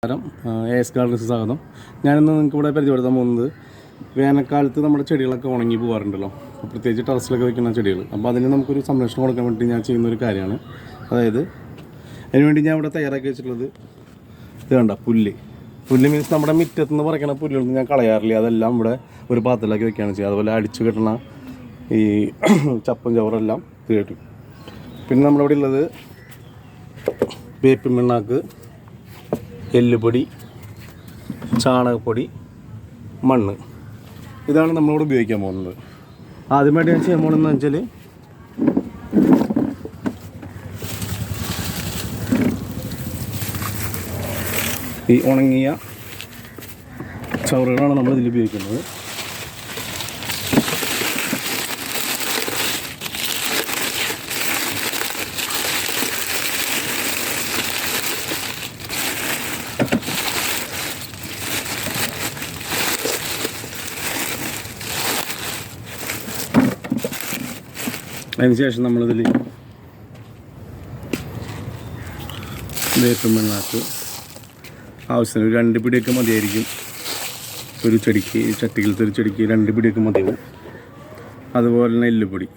S gardens സ്വാഗതം. ഞാനിന്ന് നിങ്ങൾക്ക് ഇവിടെ പരിചയപ്പെടുത്താൻ പോകുന്നത് വേനൽക്കാലത്ത് നമ്മുടെ ചെടികളൊക്കെ ഉണങ്ങി പോകാറുണ്ടല്ലോ, പ്രത്യേകിച്ച് ടെറസിലൊക്കെ വയ്ക്കുന്ന ചെടികൾ. അപ്പോൾ അതിന് നമുക്കൊരു സംരക്ഷണം കൊടുക്കാൻ വേണ്ടി ഞാൻ ചെയ്യുന്നൊരു കാര്യമാണ്. അതായത് അതിനുവേണ്ടി ഞാൻ ഇവിടെ തയ്യാറാക്കി വെച്ചിട്ടുള്ളത് ഇത് കണ്ട പുല്ല് മീൻസ് നമ്മുടെ മുറ്റത്ത് നിന്ന് പറിക്കണ പുല്ലൊന്നും ഞാൻ കളയാറില്ല. അതെല്ലാം ഇവിടെ ഒരു പാത്രത്തിലാക്കി വെക്കുകയാണ് ചെയ്യുക. അതുപോലെ അടിച്ചു കെട്ടണ ഈ ചപ്പും ചവറെല്ലാം ഇത് കെട്ടും. പിന്നെ നമ്മളിവിടെ ഉള്ളത് വേപ്പിൻ പിണ്ണാക്ക്, എല്ലുപൊടി, ചാണകപ്പൊടി, മണ്ണ്. ഇതാണ് നമ്മളിവിടെ ഉപയോഗിക്കാൻ പോകുന്നത്. ആദ്യമായിട്ട് ഞാൻ ചെയ്യാൻ പോകുന്നതെന്ന് വെച്ചാൽ ഈ ഉണങ്ങിയ ചവറുകളാണ് നമ്മൾ ഇതിൽ ഉപയോഗിക്കുന്നത്. അതിനുശേഷം നമ്മളിതിൽ വേപ്പിൻ പിണ്ണാക്ക് ആവശ്യത്തിന് ഒരു 2 പിടിയൊക്കെ മതിയായിരിക്കും. ഒരു ചെടിക്ക്, ചട്ടിയിലത്തെ ഒരു ചെടിക്ക് 2 പിടിയൊക്കെ മതിയാവും. അതുപോലെ തന്നെ എല്ലുപൊടി,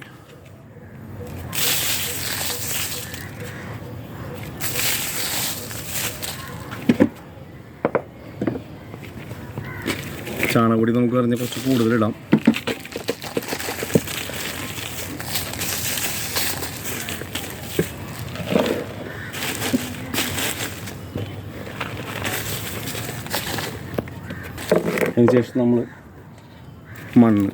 ചാണകപ്പൊടി നമുക്ക് പറഞ്ഞാൽ കുറച്ച് കൂടുതലിടാം. അതിനുശേഷം നമ്മൾ മണ്ണ്,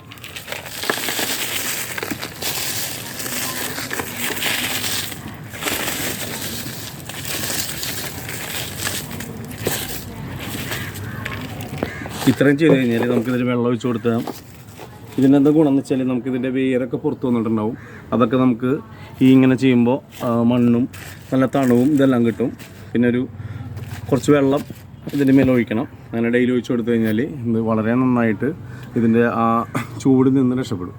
ഇത്രയും ചെയ്ത് കഴിഞ്ഞാൽ നമുക്കിതിൽ വെള്ളം ഒഴിച്ച് കൊടുത്താൽ ഇതിനെന്താ ഗുണമെന്ന് വെച്ചാൽ നമുക്കിതിൻ്റെ വേരൊക്കെ പുറത്ത് വന്നിട്ടുണ്ടാവും. അതൊക്കെ നമുക്ക് ഈ ഇങ്ങനെ ചെയ്യുമ്പോൾ മണ്ണും നല്ല തണുവും ഇതെല്ലാം കിട്ടും. പിന്നെ കുറച്ച് വെള്ളം ഇതിൻ്റെ മേലെ ഒഴിക്കണം. അങ്ങനെ ഡെയിലി ഒഴിച്ച് കൊടുത്തു കഴിഞ്ഞാൽ ഇത് വളരെ നന്നായിട്ട് ഇതിൻ്റെ ആ ചൂടിൽ നിന്ന് രക്ഷപ്പെടും.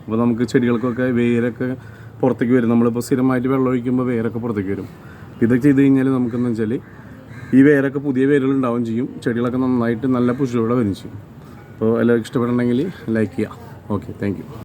അപ്പോൾ നമുക്ക് ചെടികൾക്കൊക്കെ വേരൊക്കെ പുറത്തേക്ക് വരും. നമ്മളിപ്പോൾ സ്ഥിരമായിട്ട് വെള്ളം ഒഴിക്കുമ്പോൾ വേരൊക്കെ പുറത്തേക്ക് വരും. ഇതൊക്കെ ചെയ്ത് കഴിഞ്ഞാൽ നമുക്കെന്ന് വെച്ചാൽ ഈ വേരൊക്കെ പുതിയ വേരുകൾ ഉണ്ടാവുകയും ചെയ്യും. ചെടികളൊക്കെ നന്നായിട്ട് നല്ല പുഷ്ടിയോടെ വരും ചെയ്യും. അപ്പോൾ എല്ലാവർക്കും ഇഷ്ടപ്പെടണമെങ്കിൽ ലൈക്ക് ചെയ്യുക. Okay, thank you.